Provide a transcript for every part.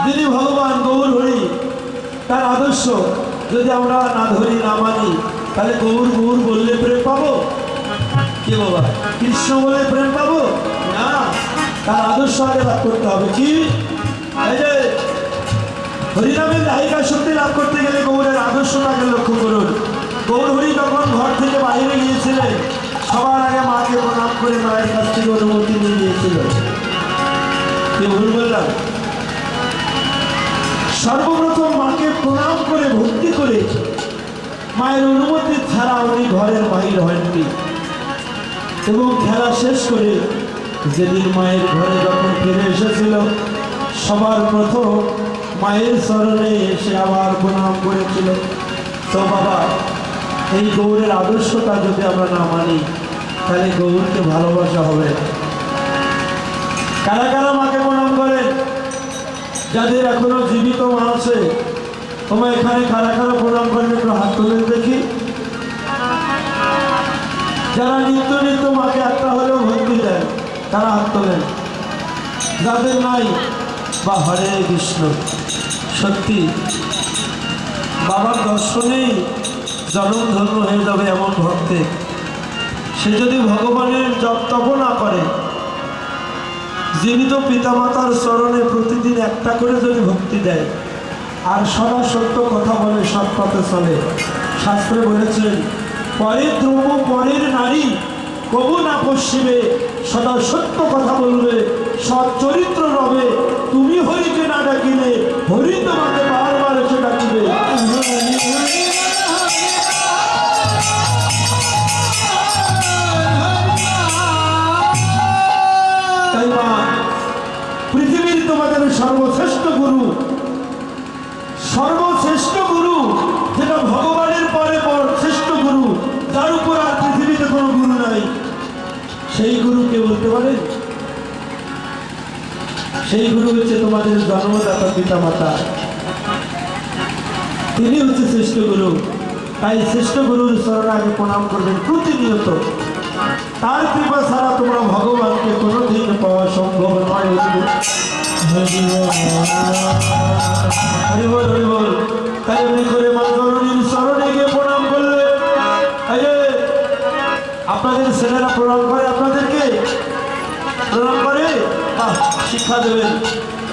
যিনি ভগবান গৌর হরি তার আদর্শ যদি আমরা না ধরি না মানি তাহলে গৌর গৌর বললে প্রেম পাবো কি বাবা? কৃষ্ণ বলে প্রেম পাবো না, তার আদর্শ আগে লাভ করতে হবে। কি এই যে হরিনামের দায়িকা শক্তি লাভ করতে গেলে গৌরের আদর্শটাকে লক্ষ্য করুন। গৌর হরি যখন ঘর থেকে বাইরে গিয়েছিলেন সবার আগে মাকে প্রণাম করে মায়ের কাছ থেকে অনুমতি নিয়ে গিয়েছিল। কি ভুল বললাম? সর্বপ্রথম মাকে প্রণাম করে ভক্তি করে মায়ের অনুমতি ছাড়া উনি ঘরের বাহির হননি। এবং খেলা শেষ করে যেদিন মায়ের ঘরে যখন ফিরে এসেছিল সবার প্রথম মায়ের চরণে এসে আবার প্রণাম করেছিল। তো বাবা, এই গৌরের আদর্শটা যদি আমরা না মানি তাহলে গৌরকে ভালোবাসা হবে। কারা কারা মাকে প্রণাম করেন? যাদের এখনো জীবিত মা আছে তোমরা এখানে কারা কারা প্রণাম করেন একটু হাত তুলে দেখি। যারা নিত্য নিত্য মাকে একটা হলেও ভক্তি দেন তারা হাত তোলেন। যাদের নাই বা হরে কৃষ্ণ, সত্যি বাবার দর্শনেই জনম ধন্য হয়ে যাবে এমন ভক্তে। সে যদি ভগবানের জপ তপ না করে, জীবিত পিতামাতার চরণে প্রতিদিন একটা করে যদি ভক্তি দেয় আর সদা সত্য কথা বলে, সৎ পথে চলে, শাস্ত্রে বলেছেন পরের দ্রব্য পরের নারী কবু না পশ্চিমে, সদা সত্য কথা বলবে, সৎ চরিত্র রবে, তুমি হরিকে না ডাকিলে হরি তোমাকে বারবার এসে ডাকিবে। তাই মা পৃথিবীর তোমাদের সর্বশ্রেষ্ঠ গুরু, সর্বশ্রেষ্ঠ গুরু যেটা ভগবানের পরে শ্রেষ্ঠ গুরু, যার উপর আর পৃথিবীতে কোনো গুরু নাই, সেই গুরুকে বলতে পারেন? সেই গুরু হচ্ছে তোমাদের জন্মদাতা পিতা মাতা, তিনি হচ্ছে শ্রেষ্ঠ গুরু। তাই শ্রেষ্ঠ গুরুর চরণে আগে প্রণাম করবেন প্রতিনিয়ত। তার কৃপা ছাড়া তোমরা ভগবানকে কোনোদিন পাওয়া সম্ভব নয়। হরিবল হরিবল। তাই এমনি করে মা জননীর চরণে গিয়ে প্রণাম করলে আপনাদের ছেলেরা প্রণাম করে, আপনাদেরকে প্রণাম করে শিক্ষা দেবেন।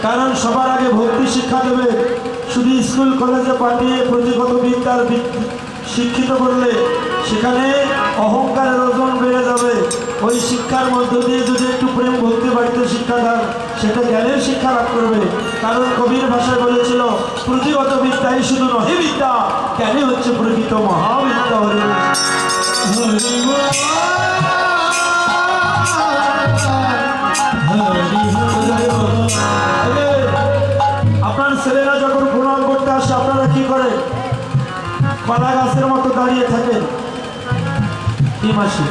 কারণ সবার আগে ভক্তি শিক্ষা দেবে। শুধু স্কুল কলেজে পাঠিয়ে প্রতিগত বিদ্যার শিক্ষিত করলে সেখানে অহংকারের ওজন বেড়ে যাবে। ওই শিক্ষার মধ্য দিয়ে যদি একটু প্রেম ভক্তি বাড়িতে শিক্ষা দেন সেটা জ্ঞানের শিক্ষা লাভ করবে। কারণ কবির ভাষায় বলেছিল প্রতিগত বিদ্যাই শুধু নহে বিদ্যা, জ্ঞানই হচ্ছে প্রকৃত মহাবিদ্যা। আপনার ছেলেরা যখন প্রণাম করতে আসে আপনারা কি করেন? কলা গাছের মতো দাঁড়িয়ে থাকেন। কি মাসি?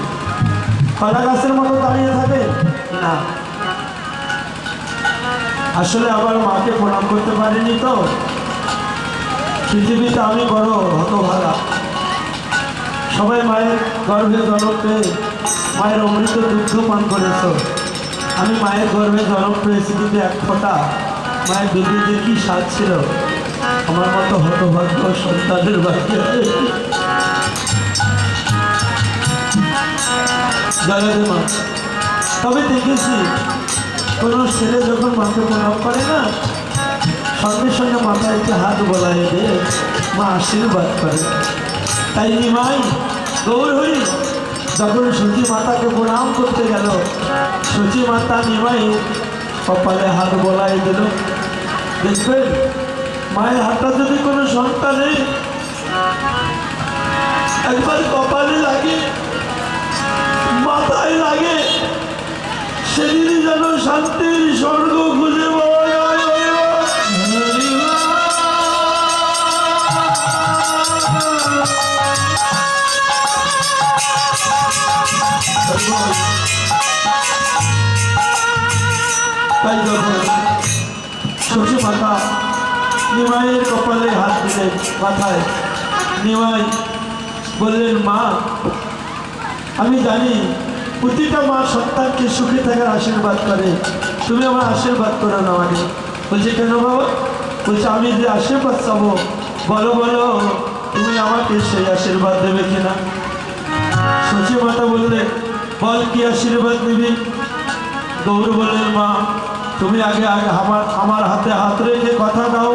কলা গাছের মতো দাঁড়িয়ে থাকেন না। আসলে আমার মাকে প্রণাম করতে পারিনি তো পৃথিবীতে আমি বড় হতভাগা। সবাই মায়ের গর্ভে জন্ম পেয়ে মায়ের অমৃত দুগ্ধ পান করেছ। আমি মায়ের গর্ভে জন্ম পেয়েছি কিন্তু এক ফোঁটা মায়ের দুধে যে কি স্বাদ ছিল, আমার মতো হতভাগ্য সন্তানের বাড়িতে জাগাতে মা। তবে দেখেছি কোনো ছেলে যখন মাকে প্রণাম করে না সঙ্গে সঙ্গে মাথায় একটু হাত বোলাই দিয়ে মা আশীর্বাদ করে। তাই নিমাই গৌর হরি যখন সচী মাতাকে প্রণাম করতে গেল সচী মাতা নিমাই কপালে হাত বোলাই দিল। দেখবেন মায়ের হাতটা যদি কোনো সন্তানে একবার কপালে লাগে, মাথায় লাগে, সেদিনই যেন শান্তির স্বর্গ খুঁজে পাওয়া যায়। তাই যখন সচী মাতা নিমাইয়ের কপালে হাত দিলেন মাথায়, নিমাই বললেন, মা আমি জানি প্রতিটা মা সন্তানকে সুখে থাকার আশীর্বাদ করে, তুমি আমার আশীর্বাদ করো না আমাকে। বলছে, কেন বাবা? বলছে, আমি যে আশীর্বাদ চাবো, বলো বলো তুমি আমাকে সেই আশীর্বাদ দেবে কিনা। সচি মাতা বললেন, বল কি আশীর্বাদ নিবি? গৌর বললেন, মা তুমি আগে আগে আমার হাতে হাত রেখে কথা দাও।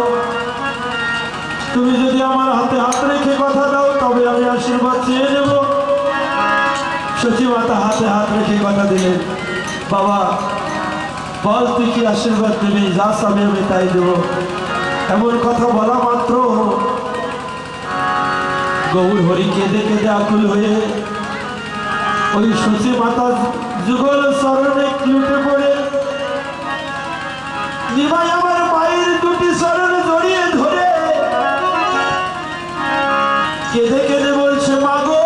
তুমি যদি আমার হাতে হাত রেখে কথা দাও তবে আমি আশীর্বাদ চেয়ে নেব। সচি মাতা হাতে হাত রেখে কথা দিলেন, বাবা বল তুই কি আশীর্বাদ দেবে, যা চাবি আমি তাই দেব। এমন কথা বলা মাত্র গৌর হরি কেঁদে কেঁদে আকুল হয়ে ওই সচি মাতার যুগল চরণে লুটে পড়ে নিমাই আমার মায়ের দুটি চরণ জড়িয়ে ধরে কেঁদে কেঁদে বলছে, মা গো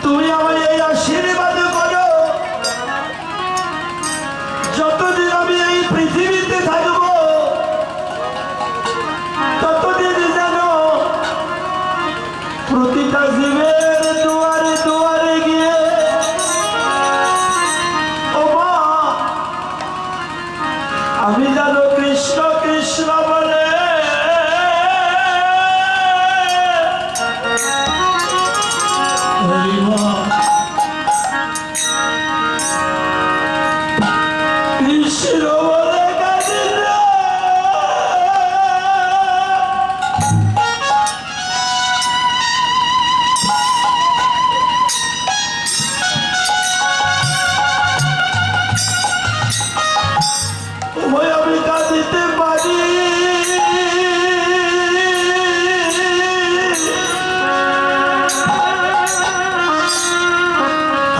তুমি আমার এই আশীর্বাদ করো, যতদিন আমি এই পৃথিবীতে থাকবো ততদিন যেন প্রতিটা জীবের দুয়ারে দুয়ারে গিয়ে ও মা আমি যেন কৃষ্ণ কৃষ্ণ বলে কৃষ্ণ বলে কাঁদি রে। ওই আমি কাঁদিতে পারি,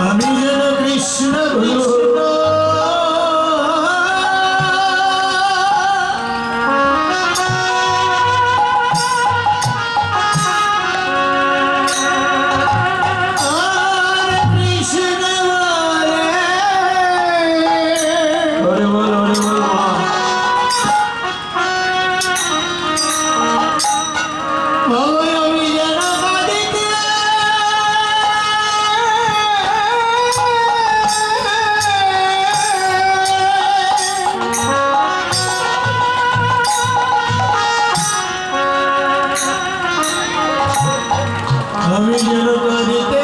আমি যেন কৃষ্ণ কৃষ্ণ আর কৃষ্ণ বলে ওরে বল মা। ওই আমি যেন কাঁদিতে আমি যেন কাঁদিতে